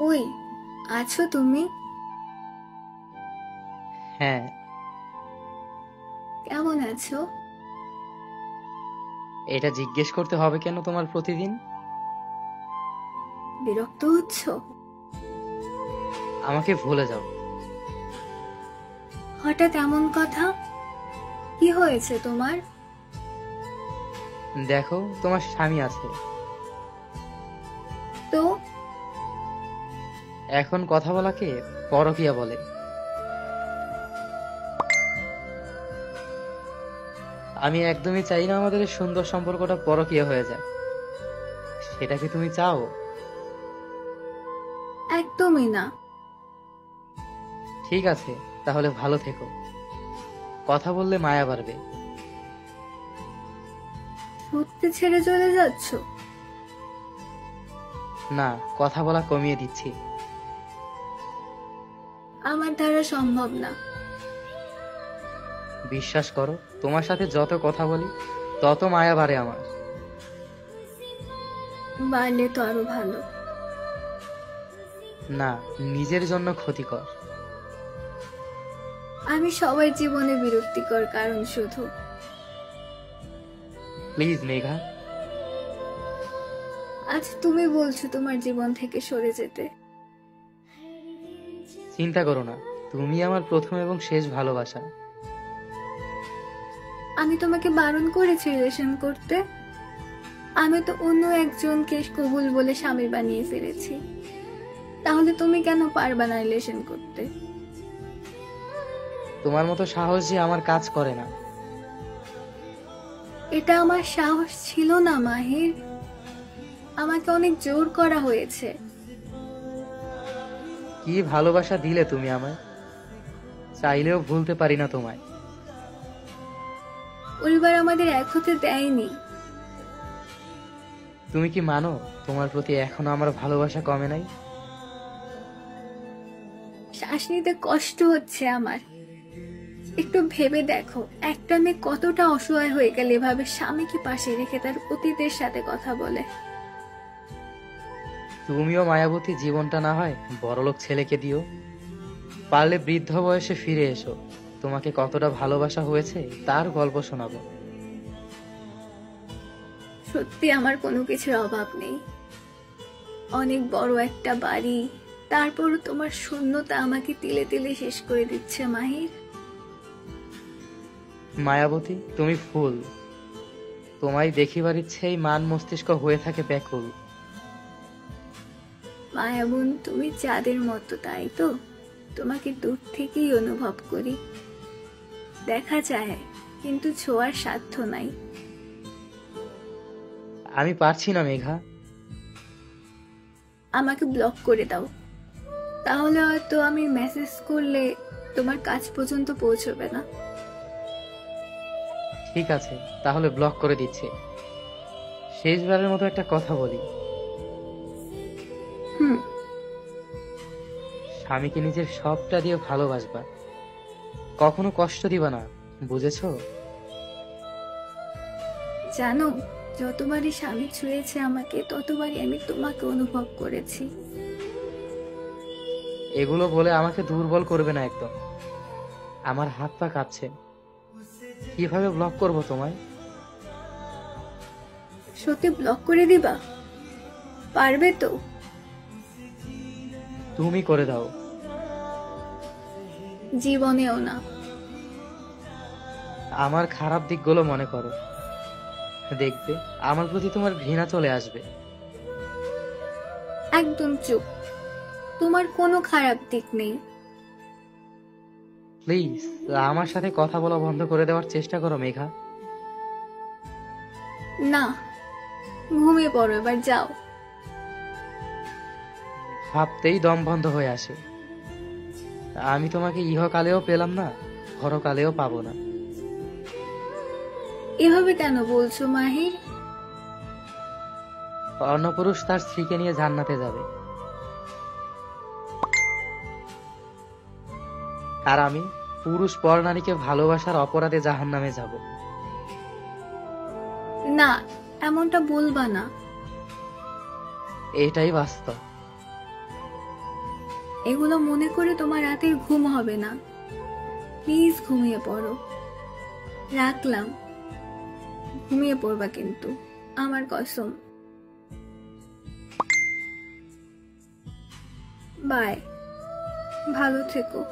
ওই, আছো তুমি? হ্যাঁ। কেমন আছো? এটা জিজ্ঞেস করতে হবে কেন তোমার প্রতিদিন? বিরক্ত হচ্ছ? আমাকে ভুলে যাও। হঠাৎ এমন কথা? কি হয়েছে তোমার? দেখো, তোমার স্বামী আছে। তো এখন কথা বলাকে পরকীয়া বলে। আমি একদমই চাই না আমাদের এই সুন্দর সম্পর্কটা পরকীয়া হয়ে যায়। সেটা কি তুমি চাও? একদমই না। ঠিক আছে, তাহলে ভালো থেকো। কথা বললে মায়া বাড়বে। সত্যি ছেড়ে চলে যাচ্ছ? না, কথা বলা কমিয়ে দিচ্ছি। আমার দ্বারা সম্ভব না। বিশ্বাস করো, তোমার সাথে যত কথা বলি তত মায়া বাড়ে আমার। বাড়লে তো আরো ভালো। না, নিজের জন্য ক্ষতিকর। আমি সবার জীবনে বিরক্তিকর কারণ শুধু। প্লিজ মেঘা। আজ তুমি বলছো তোমার জীবন থেকে সরে যেতে। চিন্তা করো না, তুমি আমার প্রথম এবং শেষ ভালোবাসা। আমি তোমাকে বারণ করেছি রিলেশন করতে? আমি তো অন্য একজনকে কবুল বলে স্বামী বানিয়ে ফেলেছি। তাহলে তুমি কেন পারবা না রিলেশন করতে? তোমার মতো সাহস যে আমার কাজ করে না। এটা আমার সাহস ছিল না মাহির। আমাকে অনেক জোর করা হয়েছে। কি ভালোবাসা দিলে তুমি আমায়, চাইলেও ভুলতে পারি না তোমায়। পরিবার আমাদের এক হতে দেয়নি। তুমি কি মানো তোমার প্রতি এখনো আমার ভালোবাসা কমে নাই? শ্বাস নিতে কষ্ট হচ্ছে আমার। একটু ভেবে দেখো, একটা মেয়ে কতটা অসহায় হয়ে গেলে এভাবে স্বামীকে পাশে রেখে তার অতীতের সাথে কথা বলে। তুমিও মায়াবতী জীবনটা না হয় বড়লোক ছেলেকে দিও। পারলে বৃদ্ধ বয়সে ফিরে এসো, তোমাকে কতটা ভালোবাসা হয়েছে তার গল্প শোনাবো। সত্যি আমার কোনো কিছুর অভাব নেই। অনেক বড় একটা বাড়ি, তারপরও তোমার শূন্যতা আমাকে তিলে তিলে শেষ করে দিচ্ছে মাহির। মায়াবতী, তুমি ফুল। তোমায় দেখিবার ইচ্ছেই মান মস্তিষ্ক হয়ে থাকে ব্যাকুল। মায়াবুন, তুমি চাঁদের মতো, তাই তো? তোমাকে দূর থেকেই অনুভব করি। দেখা যায়, কিন্তু ছোঁয়ার সাধ্য নাই। আমি পারছি না মেঘা। আমাকে ব্লক করে দাও, তাহলে হয়তো আমি মেসেজ করলে তোমার কাছ পর্যন্ত পৌঁছবে না। ঠিক আছে, তাহলে ব্লক করে দিচ্ছি। শেষবারের মতো একটা কথা বলি। হুম। স্বামীকে নিজের সবটা দিয়ে ভালোবাসবা, কখনো কষ্ট দিবা না, বুঝেছো? জানো, যতবারই স্বামী ছুঁয়েছে আমাকে, ততবারই আমি তোমাকে অনুভব করেছি। এগুলো বলে আমাকে দুর্বল করবে না একদম। আমার হাত পা কাঁপছে। কিভাবে ব্লক করব তোমায়? সত্যি ব্লক করে দিবা? পারবে তো? তুমি করে দাও। জীবনেও না। আমার খারাপ দিকগুলো মনে করো, দেখবে আমার প্রতি তোমার ঘৃণা চলে আসবে। একদম চুপ। তোমার কোনো খারাপ দিক নেই। প্লিজ, আমার সাথে কথা বলা বন্ধ করে দেওয়ার চেষ্টা করো মেঘা। না, ঘুমিয়ে পড়ো এবার, যাও। ভাবতেই দম বন্ধ হয়ে আসে। আমি তোমাকে ইহকালেও পেলাম না, পরকালেও পাবো না। এভাবে কেন বলছো মাহির? অন্য পুরুষ তার স্ত্রীকে নিয়ে জান্নাতে যাবে, আর আমি পুরুষ পর নারীকে ভালোবাসার অপরাধে জাহান্নামে যাব। না, এমনটা বলবা না। এটাই বাস্তব। এগুলো মনে করে তোমার রাতের ঘুম হবে না। প্লিজ ঘুমিয়ে পড়ো। রাখলাম, ঘুমিয়ে পড়বা কিন্তু, আমার কসম। বাই, ভালো থেকো।